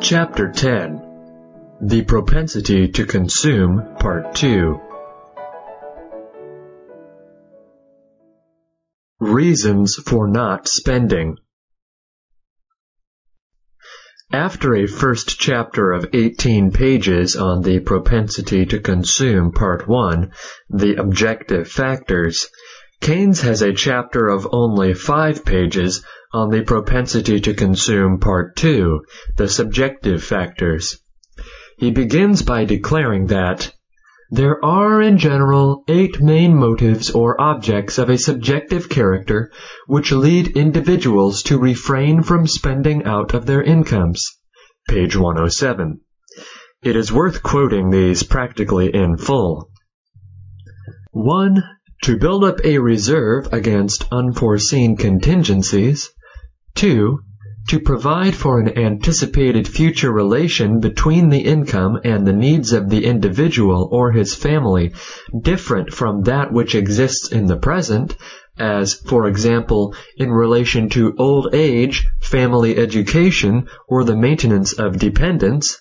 Chapter 10. The Propensity to Consume, Part 2. Reasons for Not Spending. After a first chapter of 18 pages on the propensity to consume, Part 1, the objective factors, Keynes has a chapter of only 5 pages on the propensity to consume, Part 2, the subjective factors. He begins by declaring that there are, in general, 8 main motives or objects of a subjective character which lead individuals to refrain from spending out of their incomes. Page 107. It is worth quoting these practically in full. 1. To build up a reserve against unforeseen contingencies. 2. To provide for an anticipated future relation between the income and the needs of the individual or his family different from that which exists in the present, as, for example, in relation to old age, family education, or the maintenance of dependents.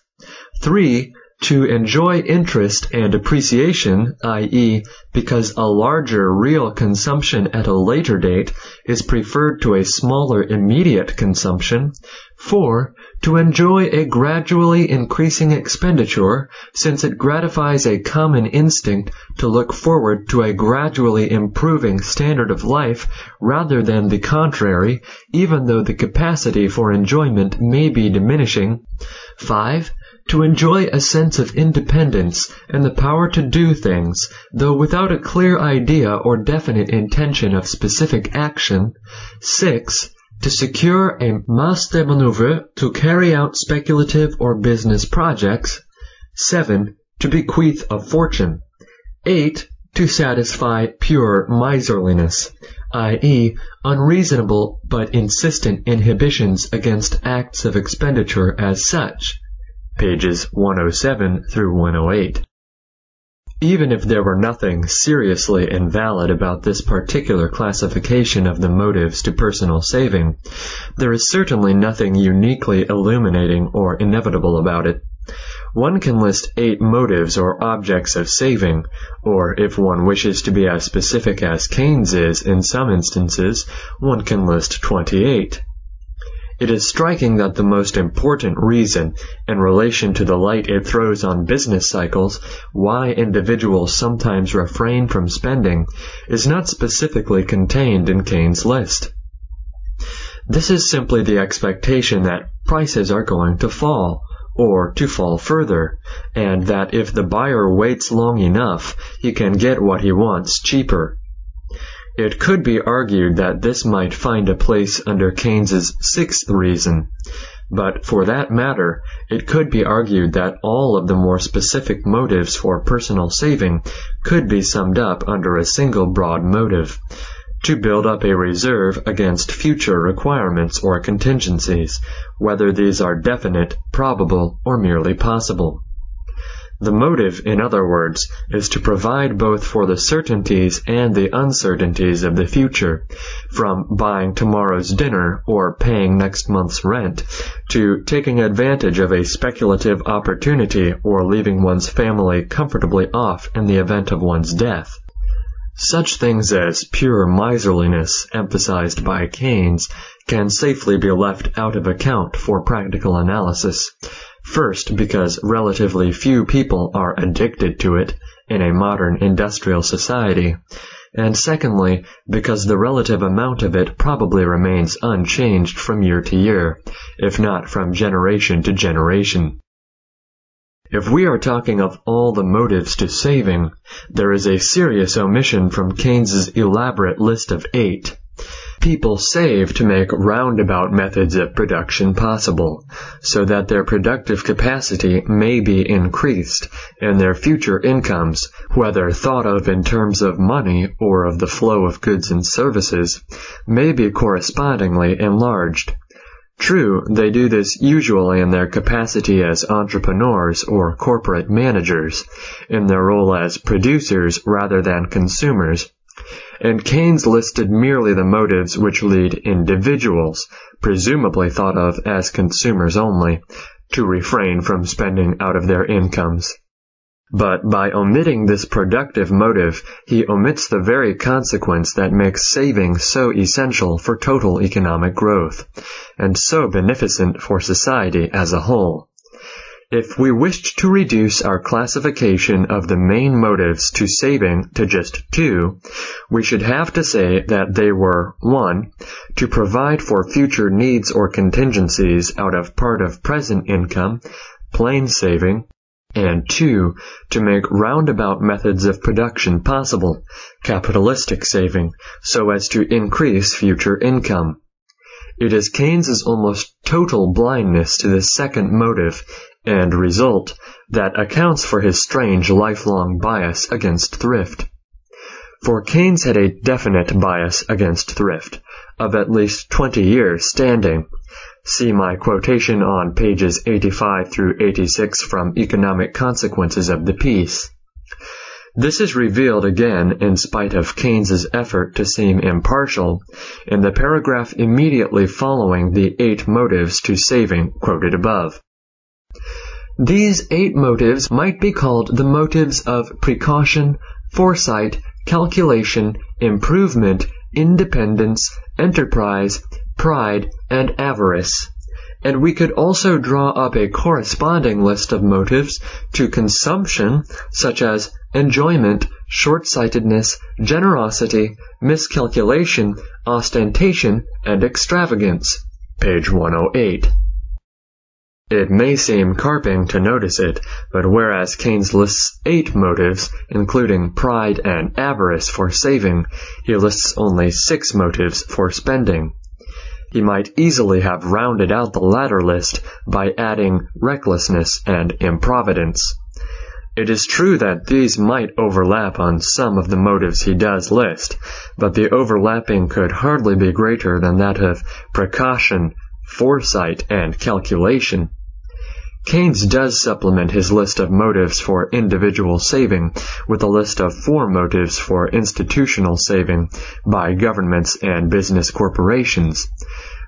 3. To enjoy interest and appreciation, i.e., because a larger real consumption at a later date is preferred to a smaller immediate consumption. 4. To enjoy a gradually increasing expenditure, since it gratifies a common instinct to look forward to a gradually improving standard of life rather than the contrary, even though the capacity for enjoyment may be diminishing. 5. To enjoy a sense of independence and the power to do things, though without a clear idea or definite intention of specific action. 6. To secure a masse de manœuvre to carry out speculative or business projects. 7. To bequeath a fortune. 8. To satisfy pure miserliness, i.e., unreasonable but insistent inhibitions against acts of expenditure as such. Pages 107 through 108. Even if there were nothing seriously invalid about this particular classification of the motives to personal saving, there is certainly nothing uniquely illuminating or inevitable about it. One can list 8 motives or objects of saving, or if one wishes to be as specific as Keynes is in some instances, one can list 28. It is striking that the most important reason, in relation to the light it throws on business cycles, why individuals sometimes refrain from spending, is not specifically contained in Keynes' list. This is simply the expectation that prices are going to fall, or to fall further, and that if the buyer waits long enough, he can get what he wants cheaper. It could be argued that this might find a place under Keynes's 6th reason, but for that matter, it could be argued that all of the more specific motives for personal saving could be summed up under a single broad motive: to build up a reserve against future requirements or contingencies, whether these are definite, probable, or merely possible. The motive, in other words, is to provide both for the certainties and the uncertainties of the future, from buying tomorrow's dinner or paying next month's rent, to taking advantage of a speculative opportunity or leaving one's family comfortably off in the event of one's death. Such things as pure miserliness, emphasized by Keynes, can safely be left out of account for practical analysis. First, because relatively few people are addicted to it in a modern industrial society, and secondly, because the relative amount of it probably remains unchanged from year to year, if not from generation to generation. If we are talking of all the motives to saving, there is a serious omission from Keynes's elaborate list of 8. People save to make roundabout methods of production possible, so that their productive capacity may be increased, and their future incomes, whether thought of in terms of money or of the flow of goods and services, may be correspondingly enlarged. True, they do this usually in their capacity as entrepreneurs or corporate managers, in their role as producers rather than consumers. And Keynes listed merely the motives which lead individuals, presumably thought of as consumers only, to refrain from spending out of their incomes. But by omitting this productive motive, he omits the very consequence that makes saving so essential for total economic growth, and so beneficent for society as a whole. If we wished to reduce our classification of the main motives to saving to just two, we should have to say that they were 1. To provide for future needs or contingencies out of part of present income, plain saving, and 2. To make roundabout methods of production possible, capitalistic saving, so as to increase future income. It is Keynes's almost total blindness to this second motive and result that accounts for his strange lifelong bias against thrift. For Keynes had a definite bias against thrift, of at least 20 years standing. See my quotation on pages 85 through 86 from Economic Consequences of the Peace. This is revealed again, in spite of Keynes's effort to seem impartial, in the paragraph immediately following the 8 motives to saving quoted above. These 8 motives might be called the motives of precaution, foresight, calculation, improvement, independence, enterprise, pride, and avarice. And we could also draw up a corresponding list of motives to consumption, such as enjoyment, short-sightedness, generosity, miscalculation, ostentation, and extravagance. Page 108. It may seem carping to notice it, but whereas Keynes lists 8 motives, including pride and avarice for saving, he lists only 6 motives for spending. He might easily have rounded out the latter list by adding recklessness and improvidence. It is true that these might overlap on some of the motives he does list, but the overlapping could hardly be greater than that of precaution, foresight, and calculation. Keynes does supplement his list of motives for individual saving with a list of 4 motives for institutional saving by governments and business corporations.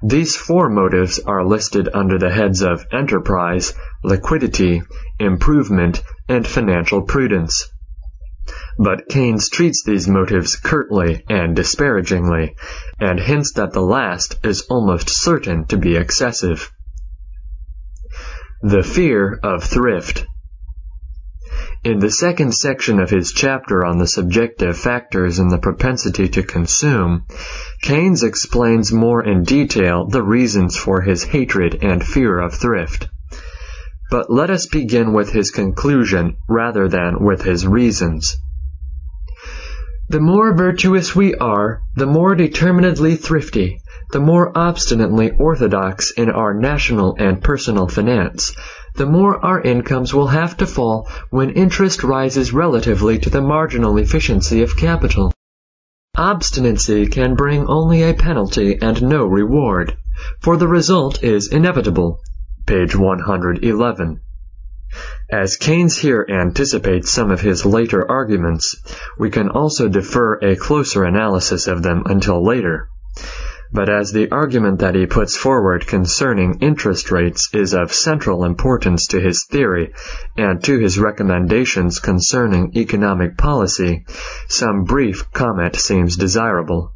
These 4 motives are listed under the heads of enterprise, liquidity, improvement, and financial prudence. But Keynes treats these motives curtly and disparagingly, and hints that the last is almost certain to be excessive. The fear of thrift. In the second section of his chapter on the subjective factors in the propensity to consume, Keynes explains more in detail the reasons for his hatred and fear of thrift. But let us begin with his conclusion rather than with his reasons. The more virtuous we are, the more determinedly thrifty, the more obstinately orthodox in our national and personal finance, the more our incomes will have to fall when interest rises relatively to the marginal efficiency of capital. Obstinacy can bring only a penalty and no reward, for the result is inevitable. Page 111. As Keynes here anticipates some of his later arguments, we can also defer a closer analysis of them until later. But as the argument that he puts forward concerning interest rates is of central importance to his theory and to his recommendations concerning economic policy, some brief comment seems desirable.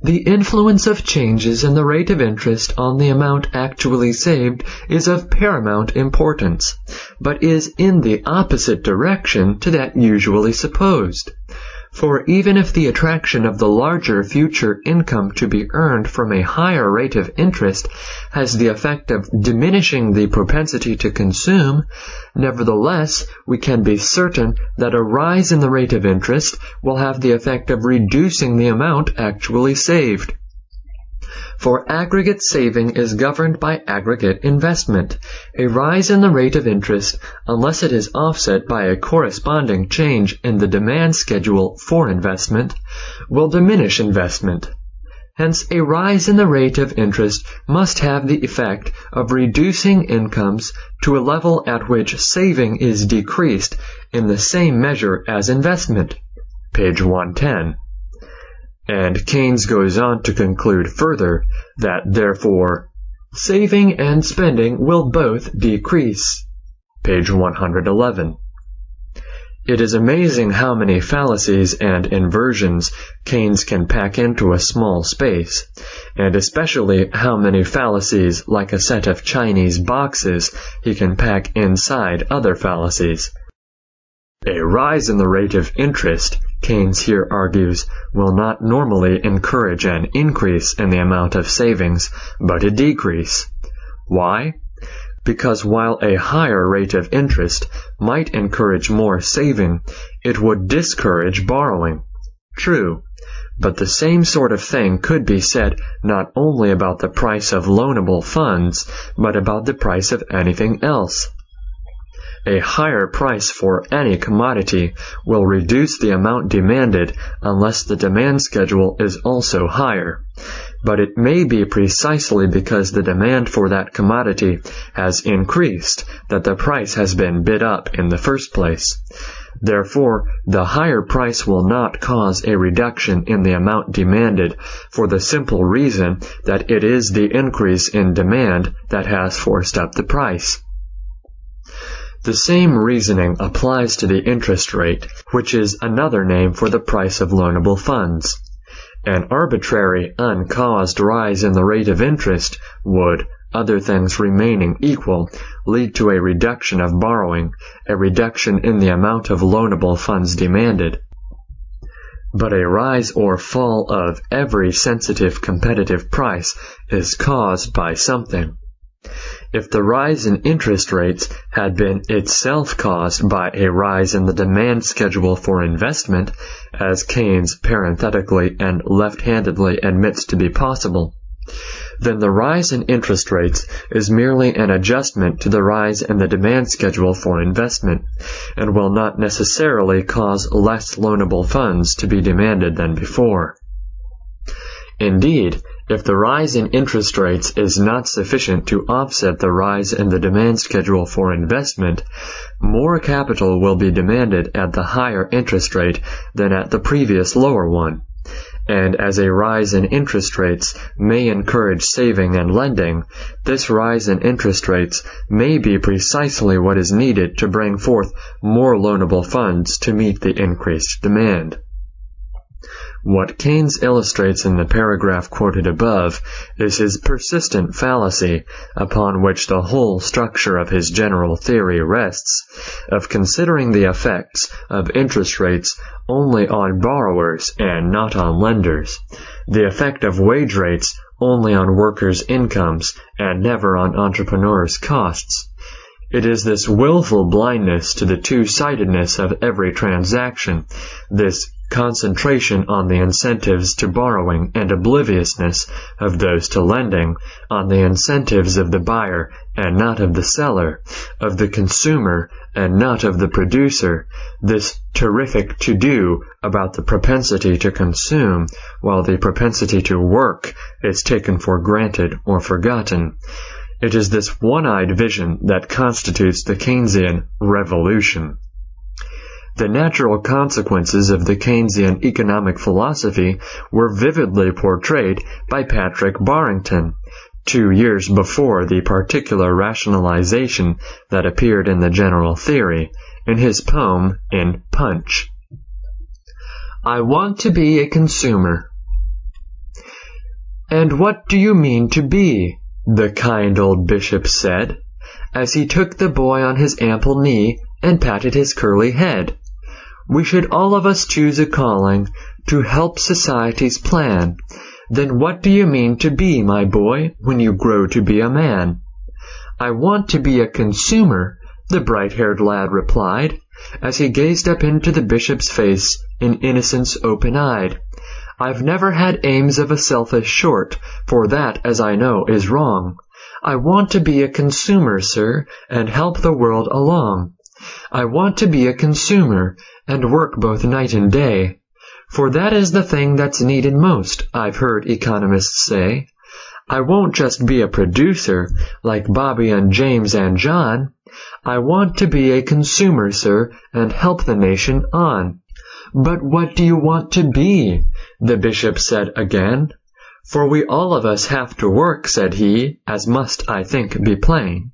The influence of changes in the rate of interest on the amount actually saved is of paramount importance, but is in the opposite direction to that usually supposed. For even if the attraction of the larger future income to be earned from a higher rate of interest has the effect of diminishing the propensity to consume, nevertheless we can be certain that a rise in the rate of interest will have the effect of reducing the amount actually saved. For aggregate saving is governed by aggregate investment. A rise in the rate of interest, unless it is offset by a corresponding change in the demand schedule for investment, will diminish investment. Hence, a rise in the rate of interest must have the effect of reducing incomes to a level at which saving is decreased in the same measure as investment. Page 110. And Keynes goes on to conclude further that, therefore, Saving and spending will both decrease. Page 111. It is amazing how many fallacies and inversions Keynes can pack into a small space, and especially how many fallacies, like a set of Chinese boxes, he can pack inside other fallacies. A rise in the rate of interest, Keynes here argues, will not normally encourage an increase in the amount of savings, but a decrease. Why? Because while a higher rate of interest might encourage more saving, it would discourage borrowing. True, but the same sort of thing could be said not only about the price of loanable funds, but about the price of anything else. A higher price for any commodity will reduce the amount demanded unless the demand schedule is also higher. But it may be precisely because the demand for that commodity has increased that the price has been bid up in the first place. Therefore, the higher price will not cause a reduction in the amount demanded for the simple reason that it is the increase in demand that has forced up the price. The same reasoning applies to the interest rate, which is another name for the price of loanable funds. An arbitrary, uncaused rise in the rate of interest would, other things remaining equal, lead to a reduction of borrowing, a reduction in the amount of loanable funds demanded. But a rise or fall of every sensitive competitive price is caused by something. If the rise in interest rates had been itself caused by a rise in the demand schedule for investment, as Keynes parenthetically and left-handedly admits to be possible, then the rise in interest rates is merely an adjustment to the rise in the demand schedule for investment, and will not necessarily cause less loanable funds to be demanded than before. Indeed, if the rise in interest rates is not sufficient to offset the rise in the demand schedule for investment, more capital will be demanded at the higher interest rate than at the previous lower one. And as a rise in interest rates may encourage saving and lending, this rise in interest rates may be precisely what is needed to bring forth more loanable funds to meet the increased demand. What Keynes illustrates in the paragraph quoted above is his persistent fallacy, upon which the whole structure of his general theory rests, of considering the effects of interest rates only on borrowers and not on lenders, the effect of wage rates only on workers' incomes and never on entrepreneurs' costs. It is this willful blindness to the two-sidedness of every transaction, this concentration on the incentives to borrowing and obliviousness of those to lending, on the incentives of the buyer and not of the seller, of the consumer and not of the producer, this terrific to-do about the propensity to consume, while the propensity to work is taken for granted or forgotten. It is this one-eyed vision that constitutes the Keynesian revolution. The natural consequences of the Keynesian economic philosophy were vividly portrayed by Patrick Barrington, 2 years before the particular rationalization that appeared in the general theory, in his poem in Punch. I want to be a consumer. And what do you mean to be? The kind old bishop said, as he took the boy on his ample knee and patted his curly head. We should all of us choose a calling to help society's plan. Then what do you mean to be, my boy, when you grow to be a man? I want to be a consumer, the bright-haired lad replied, as he gazed up into the bishop's face in innocence open-eyed. I've never had aims of a selfish sort, for that, as I know, is wrong. I want to be a consumer, sir, and help the world along. I want to be a consumer, and work both night and day. For that is the thing that's needed most, I've heard economists say. I won't just be a producer, like Bobby and James and John. I want to be a consumer, sir, and help the nation on. But what do you want to be? The bishop said again. For we all of us have to work, said he, as must, I think, be plain.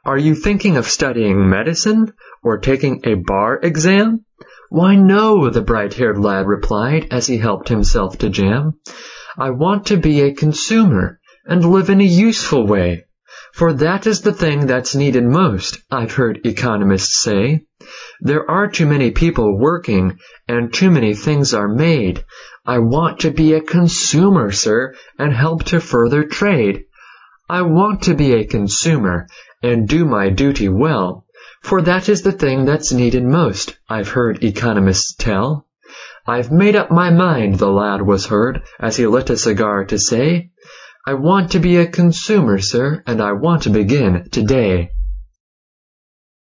Are you thinking of studying medicine, or taking a bar exam? Why, no, the bright-haired lad replied, as he helped himself to jam. I want to be a consumer, and live in a useful way. For that is the thing that's needed most, I've heard economists say. There are too many people working, and too many things are made. I want to be a consumer, sir, and help to further trade. I want to be a consumer, and do my duty well, for that is the thing that's needed most, I've heard economists tell. I've made up my mind, the lad was heard, as he lit a cigar to say, I want to be a consumer, sir, and I want to begin today.